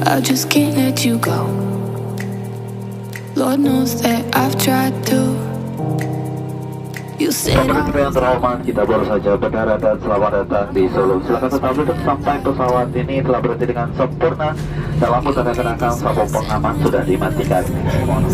I just can't let you go. Lord knows that I've tried to. You said Sahabat yang terhormat, kita baru saja mendarat dan selamat datang di Solo. Silakan tetap duduk sampai pesawat ini telah berhenti dengan sempurna. Dalam tanda kenakan sabuk pengaman sudah dimatikan.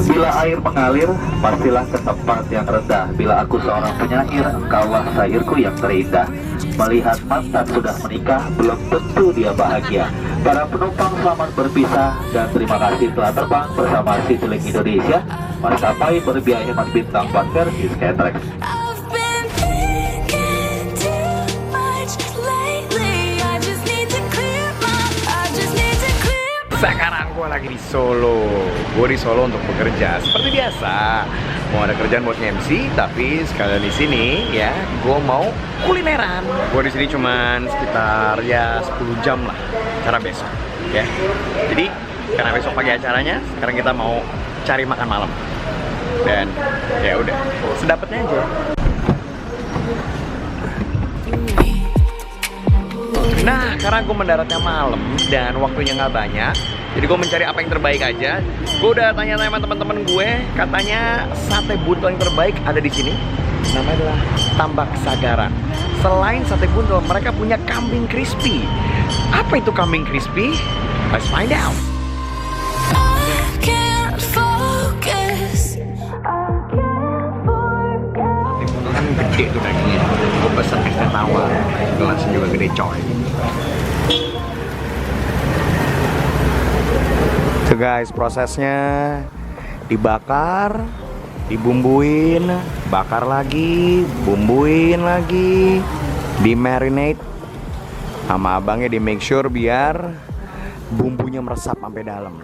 Bila air mengalir, pastilah ke tempat yang rendah. Bila aku seorang penyair, engkaulah syairku yang terindah. Melihat mantan sudah menikah, belum tentu dia bahagia. Para penumpang selamat berpisah dan terima kasih telah terbang bersama Citylink Indonesia, maskapai berbiaya hemat bintang 4 versi Skytrax. Sekarang gue lagi di Solo. Gue di Solo untuk bekerja seperti biasa. Mau ada kerjaan buat MC, tapi sekalian di sini ya, gue mau kulineran. Gue di sini cuman sekitar ya 10 jam lah, cara besok ya. Jadi karena besok pagi acaranya, sekarang kita mau cari makan malam. Dan ya udah, sedapetnya aja. Nah, karena gue mendaratnya malam dan waktunya nggak banyak, jadi gue mencari apa yang terbaik aja. Gue udah tanya-tanya sama teman-teman gue, katanya sate buntel yang terbaik ada di sini. Namanya adalah Tambak Sagara. Selain sate buntel, mereka punya kambing crispy. Apa itu kambing crispy? Let's find out. Sate buntel kan gede tuh dagingnya. Gue pesen es teh tawar, gelasnya juga gede coy. Tuh guys, prosesnya dibakar, dibumbuin, bakar lagi, bumbuin lagi, di marinate sama abangnya, di make sure biar bumbunya meresap sampai dalam.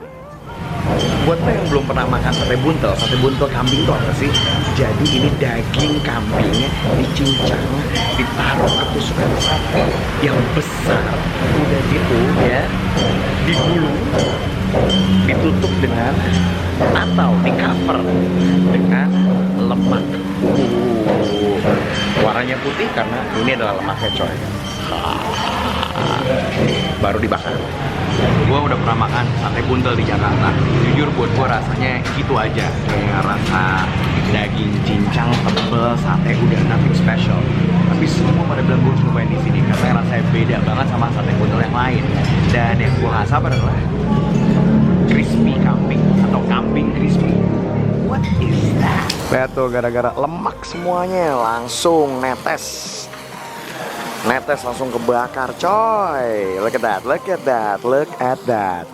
Buat lo yang belum pernah makan sate buntel kambing itu apa sih? Jadi ini daging kambing dicincang, ditaruh ke tusukan sate yang besar, udah gitu ya, digulung, ditutup dengan atau di cover dengan lemak. Warnanya putih karena ini adalah lemaknya coy. Baru dibakar. Gue udah pernah makan sate buntel di Jakarta. Jujur buat gue rasanya gitu aja, kayak rasa daging cincang tebel, sate udah nothing special. Tapi semua pada bilang gue cobain di sini karena rasanya beda banget sama sate buntel yang lain. Dan yang gue nggak sabar adalah crispy kambing atau kambing crispy. What is that? Lihat tuh, gara-gara lemak semuanya langsung netes. Netes langsung kebakar coy. Look at that, look at that, look at that.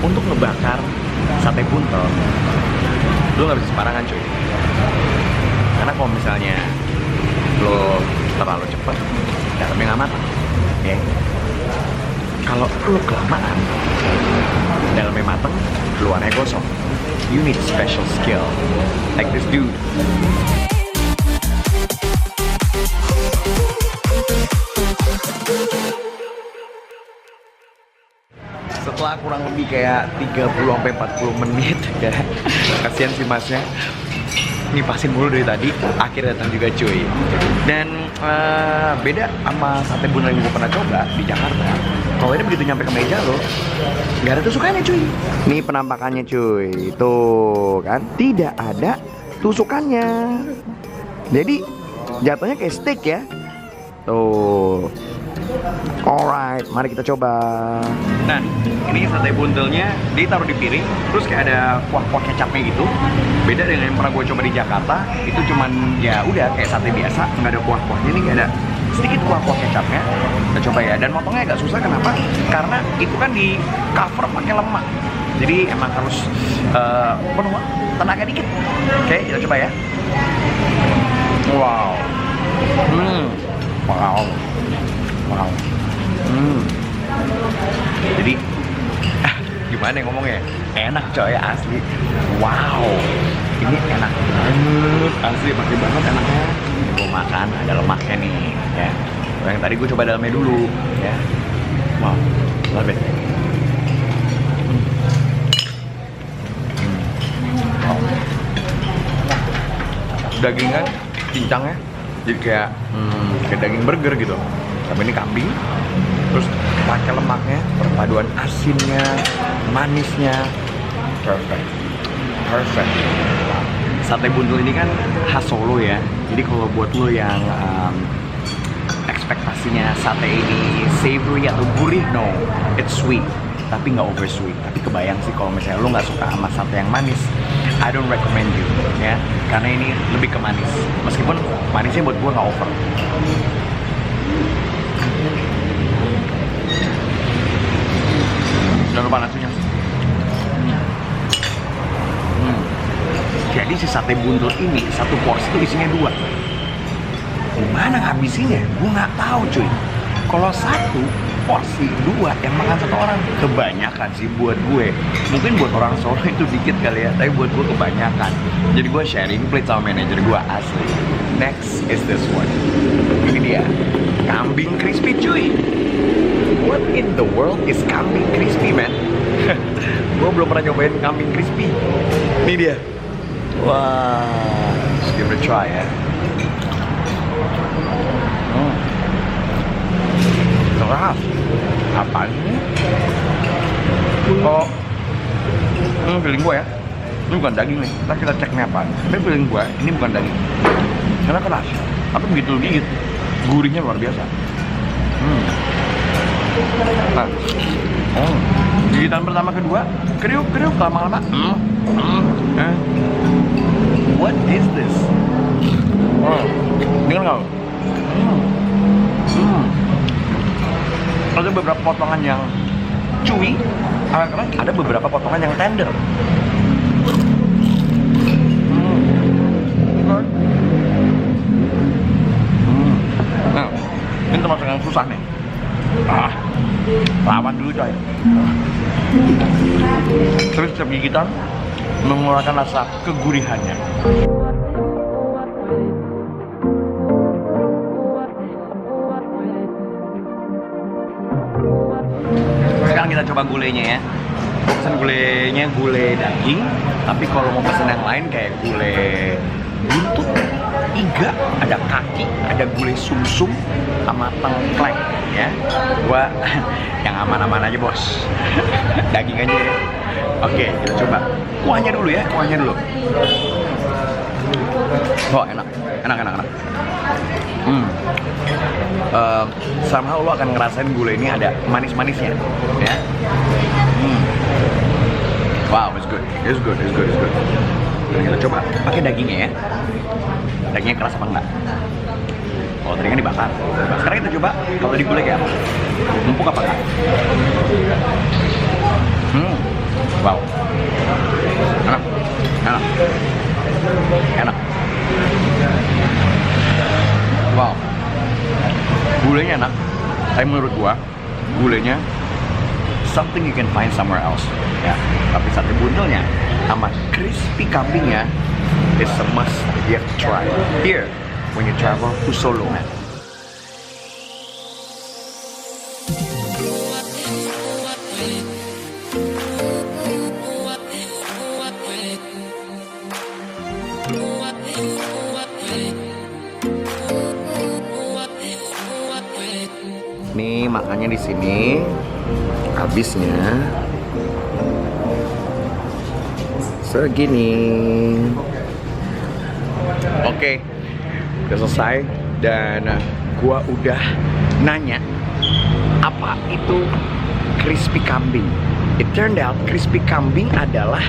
Untuk ngebakar sate buntel, lu gak bisa sembarangan cuy. Karena kalau misalnya lo terlalu cepet, dalamnya gak matang ya. Kalau lo kelamaan, dalamnya matang, luarnya gosong. You need special skill, like this dude. Setelah kurang lebih kayak 30-40 menit ya, kasihan si masnya ngipasin mulu dari tadi, akhirnya datang juga cuy. Dan beda sama sate buntel yang gue pernah coba di Jakarta. Kalau ini begitu nyampe ke meja lo, nggak ada tusukannya cuy. Nih penampakannya cuy, tuh kan tidak ada tusukannya. Jadi jatuhnya kayak steak ya. Tuh. Alright, mari kita coba. Nah, ini sate buntelnya ditaruh di piring, terus kayak ada kuah-kuah kecapnya gitu. Beda dengan yang pernah gue coba di Jakarta, itu cuman ya udah kayak sate biasa, nggak ada kuah-kuahnya. Ini kayak ada sedikit kuah-kuah kecapnya. Kita coba ya, dan motongnya agak susah. Kenapa? Karena itu kan di cover pakai lemak, jadi emang harus penuh tenaga dikit. Oke, kita coba ya. Wow. Wow. Wow. Jadi gimana ngomongnya? Enak coy, asli. Wow. Ini enak banget, asli pasti banget enaknya. Gue makan ada lemaknya nih ya. Yang tadi gue coba dalamnya dulu ya. Wow, love it. Wow. Dagingnya, cincangnya Jadi kayak daging burger gitu. Tapi ini kambing. Terus pakai lemaknya, perpaduan asinnya, manisnya, perfect. Sate buntul ini kan khas Solo ya. Jadi kalau buat lo yang ekspektasinya sate ini savory atau gurih, no, it's sweet, tapi nggak over sweet. Tapi kebayang sih kalau misalnya lo nggak suka sama sate yang manis, I don't recommend you ya, karena ini lebih ke manis. Meskipun manisnya buat gue nggak over. Jangan lupa nasinya. Jadi si sate buntul ini satu porsi itu isinya 2. Gimana ngabisinnya? Gue nggak tahu cuy. Kalau satu porsi 2 yang makan satu orang, kebanyakan sih buat gue. Mungkin buat orang Solo itu dikit kali ya, tapi buat gue kebanyakan. Jadi gue sharing plate sama manajer gue asli. Next is this one. Ini dia, kambing crispy cuy. What in the world is kambing crispy, man? Gue belum pernah nyobain kambing crispy. Ini dia. Wah, let's give it a try ya. Keras. Apaan ini? Oh, ini feeling gue ya. Ini bukan daging nih. Ntar kita cek nih apaan. Tapi feeling gue, ini bukan daging. Karena keras. Tapi begitu lu gigit, gurihnya luar biasa. Nah, gigitan pertama kedua, kriuk lama-lama. What is this? Dengar nggak? Ada beberapa potongan yang chewy, ada beberapa potongan yang tender. Nah, ini termasuk yang susah nih. Lawan dulu coy. Terus setiap gigitan mengeluarkan rasa kegurihannya. Sekarang kita coba gulenya ya. Gue pesen gulenya gulai daging, tapi kalau mau pesen yang lain kayak gulai buntut, iga, ada kaki, ada gulai sumsum, sama tengkleng ya. Gua yang aman-aman aja bos. Daging aja ya. Oke, kita coba kuahnya dulu ya, kuahnya dulu. Oh enak. Somehow lo akan ngerasain gulai ini ada manis-manisnya ya. Wow, it's good. Dan kita coba pakai dagingnya ya. Dagingnya keras apa enggak? Kalau tadi kan dibakar. Sekarang kita coba kalau di gulai kayak apa? Empuk apa enggak? Wow. Enak. Wow. Gulainya enak. Tapi menurut gua, gulainya something you can find somewhere else. Ya. Tapi sate buntulnya sama crispy kambingnya is a must you have to try here when you travel to Solo, man. Nih makannya di sini, habisnya segini. Oke, udah selesai dan gua udah nanya apa itu crispy kambing. It turned out crispy kambing adalah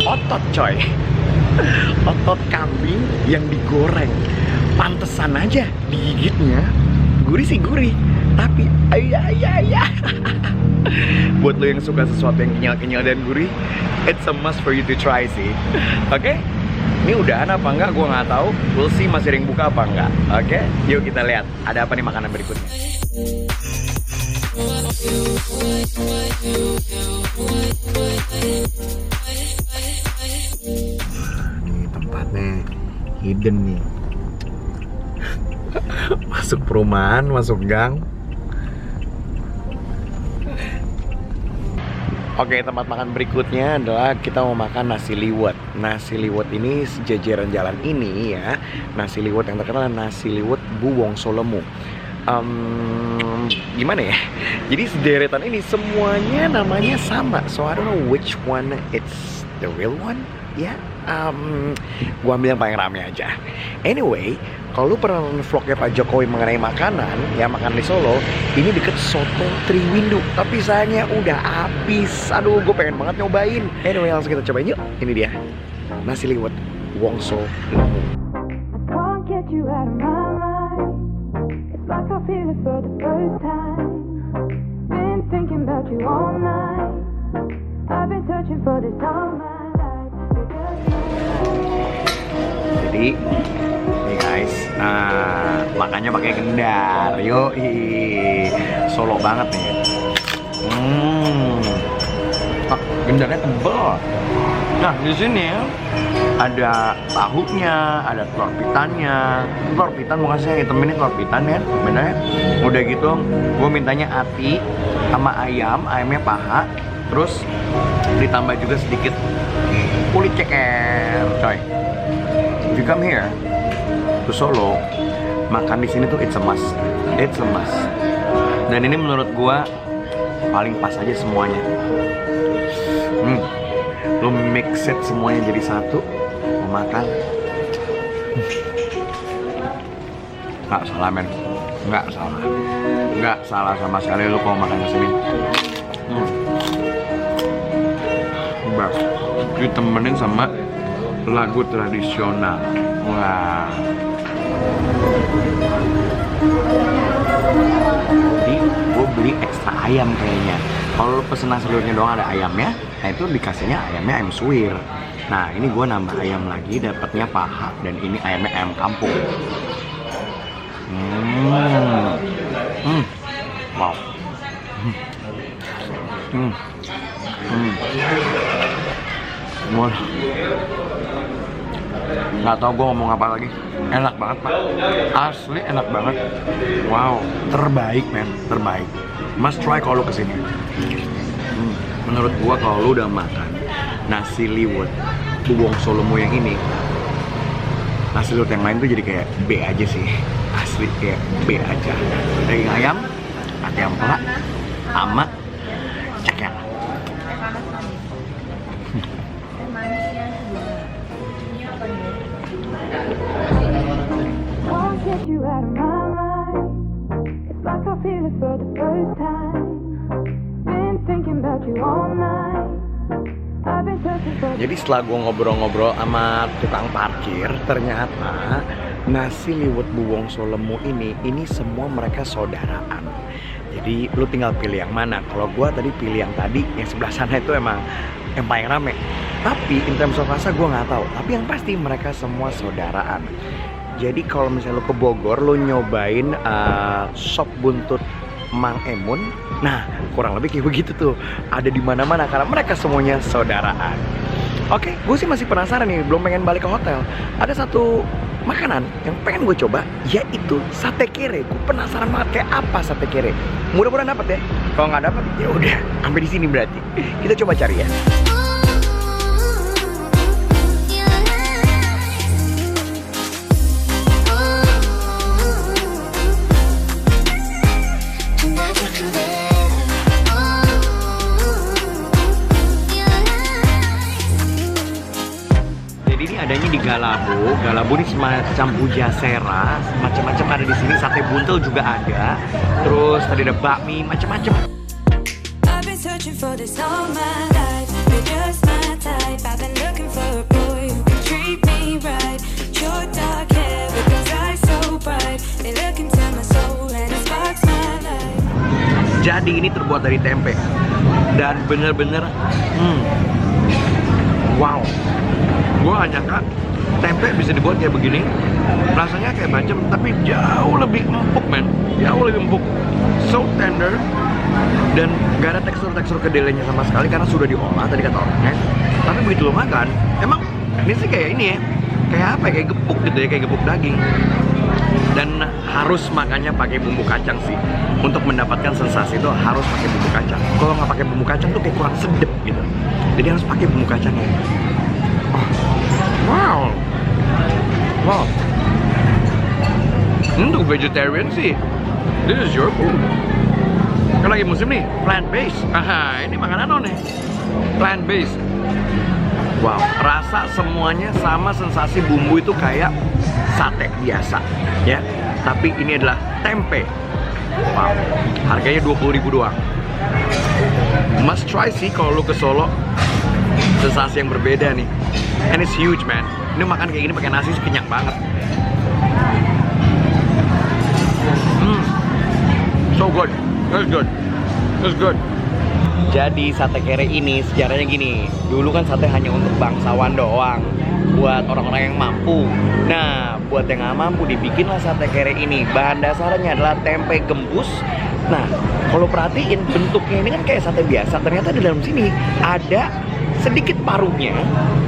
otot coy. Otot kambing yang digoreng. Pantesan aja digigitnya gurih sih gurih, tapi ayah. Buat lo yang suka sesuatu yang kenyal-kenyal dan gurih, it's a must for you to try sih. Oke? Ini udahan apa enggak? Gue nggak tahu. We'll see masih ada yang buka apa enggak. Oke? Yuk kita lihat ada apa nih makanan berikutnya. Ini tempatnya hidden nih. Masuk perumahan, masuk gang. Oke, tempat makan berikutnya adalah kita mau makan nasi liwet. Nasi liwet ini sejajaran jalan ini ya. Nasi liwet yang terkenal nasi liwet Bu Wongso Lemu. Gimana ya? Jadi sederetan ini semuanya namanya sama. So I don't know which one it's the real one. Ya, gua ambil yang paling rame aja. Anyway, kalau lu pernah nonton vlognya Pak Jokowi mengenai makanan, ya makan di Solo, ini deket Soto Triwindu. Tapi sayangnya udah habis. Aduh, gue pengen banget nyobain. Anyway, langsung kita cobain yuk. Ini dia, nasi liwet Wongso Lemu. Can't get you out of my mind. It's like I feel it for the first time. Been thinking about you all night. I've been searching for this all my life. Jadi, nih guys, makannya pakai gendar. Yoi, Solo banget nih. Gendarnya tebel. Nah, di sini ada tahunya, ada telur pitannya. Telur pitan bukan saya hitam, ini telur pitan ya, bener. Udah gitu, gue mintanya ati sama ayamnya paha, terus ditambah juga sedikit kulit ceker, coy. If you come here to Solo, makan di sini tuh it's a must. Dan ini menurut gue paling pas aja semuanya. Lo mix it semuanya jadi satu, mau makan. Nggak salah men, nggak salah sama sekali lo kalau makan kesini. Bang, ditemenin sama lagu tradisional. Wah. Jadi gue beli ekstra ayam kayaknya. Kalau pesen nasi liwetnya doang ada ayamnya, nah itu dikasihnya ayamnya ayam suwir. Nah ini gue nambah ayam lagi, dapatnya paha, dan ini ayamnya ayam kampung. Wow. Nggak tahu gue ngomong apa lagi. Enak banget pak, asli enak banget. Wow, terbaik men, terbaik. Must try kalau lu kesini. Menurut gue kalau lu udah makan nasi liwet Bu Wongso Lemu yang ini, nasi liwet yang lain tuh jadi kayak B aja sih. Asli kayak B aja. Daging ayam, ati ampela, sama ceker. Can't get you out of my mind. It's like I feel it for the first time. Been thinking about you all night. I've been searching for. Jadi setelah gue ngobrol-ngobrol sama tukang parkir, ternyata nasi liwet Bu Wongso Lemu ini semua mereka saudaraan. Jadi lu tinggal pilih yang mana. Kalau gue tadi pilih yang tadi, yang sebelah sana itu emang yang paling rame. Tapi in terms of rasa gue nggak tahu. Tapi yang pasti mereka semua saudaraan. Jadi kalau misalnya lu ke Bogor, lu nyobain sop buntut Mang Emun. Nah, kurang lebih kayak begitu tuh. Ada di mana-mana karena mereka semuanya saudaraan. Oke, gue sih masih penasaran nih, belum pengen balik ke hotel. Ada satu makanan yang pengen gue coba, yaitu sate kere. Gue penasaran banget kayak apa sate kere. Mudah-mudahan dapat ya. Kalau nggak dapat, ya udah sampai di sini berarti. Kita coba cari ya. Adanya di Galabu. Galabu ini semacam Pujasera, macam-macam ada di sini. Sate buntel juga ada. Terus tadi ada bakmi, macam-macam. I've been searching for this all my life. You're just my type. I've been looking for a boy who can treat me right. Your dark hair with those eyes so bright. They look into my soul and it sparks my life. Jadi ini terbuat dari tempe. Dan bener-bener wow. Gue gak nyangka tempe bisa dibuat kayak begini. Rasanya kayak bacem, tapi jauh lebih empuk men. Jauh lebih empuk. So tender. Dan gak ada tekstur-tekstur kedelainya sama sekali karena sudah diolah tadi kata orangnya. Tapi begitu lo makan, emang ini sih kayak ini ya, kayak apa ya, kayak gepuk gitu ya, kayak gepuk daging. Dan harus makannya pakai bumbu kacang sih. Untuk mendapatkan sensasi itu harus pakai bumbu kacang. Kalau nggak pakai bumbu kacang tuh kayak kurang sedep gitu. Jadi harus pakai bumbu kacangnya. Wow. Untuk vegetarian sih, this is your food. Kan lagi musim nih, plant based. Ini makanan non nih, plant based. Wow, rasa semuanya sama, sensasi bumbu itu kayak sate biasa, ya. Tapi ini adalah tempe. Wow, harganya 20.000 doang. Must try sih kalau lu ke Solo. Sensasi yang berbeda nih. And it's huge, man. Ini makan kayak gini pakai nasi kenyang banget. So good. That's good. That's good. Jadi sate kere ini sejarahnya gini. Dulu kan sate hanya untuk bangsawan doang, buat orang-orang yang mampu. Nah, buat yang nggak mampu dibikinlah sate kere ini. Bahan dasarnya adalah tempe gembus. Nah, kalau perhatiin bentuknya ini kan kayak sate biasa. Ternyata di dalam sini ada sedikit paruhnya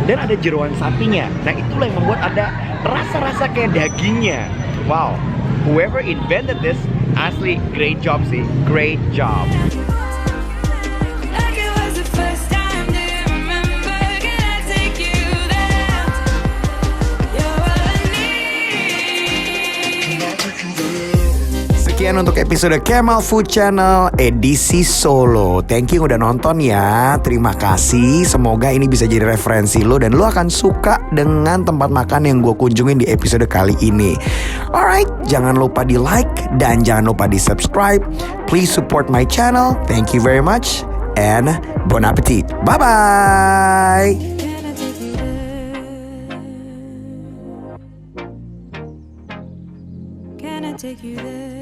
dan ada jeroan sapinya. Nah, itulah yang membuat ada rasa-rasa kayak dagingnya. Wow, whoever invented this, asli great job sih, great job. Like it was the first time. Do you remember? Can I take you there? You're all I need. Sekian untuk episode Kemal Food Channel edisi Solo. Thank you udah nonton ya. Terima kasih. Semoga ini bisa jadi referensi lo dan lo akan suka dengan tempat makan yang gue kunjungin di episode kali ini. Alright, jangan lupa di like dan jangan lupa di subscribe. Please support my channel. Thank you very much and bon appetit. Bye bye. Can I take you there? Can I take you there?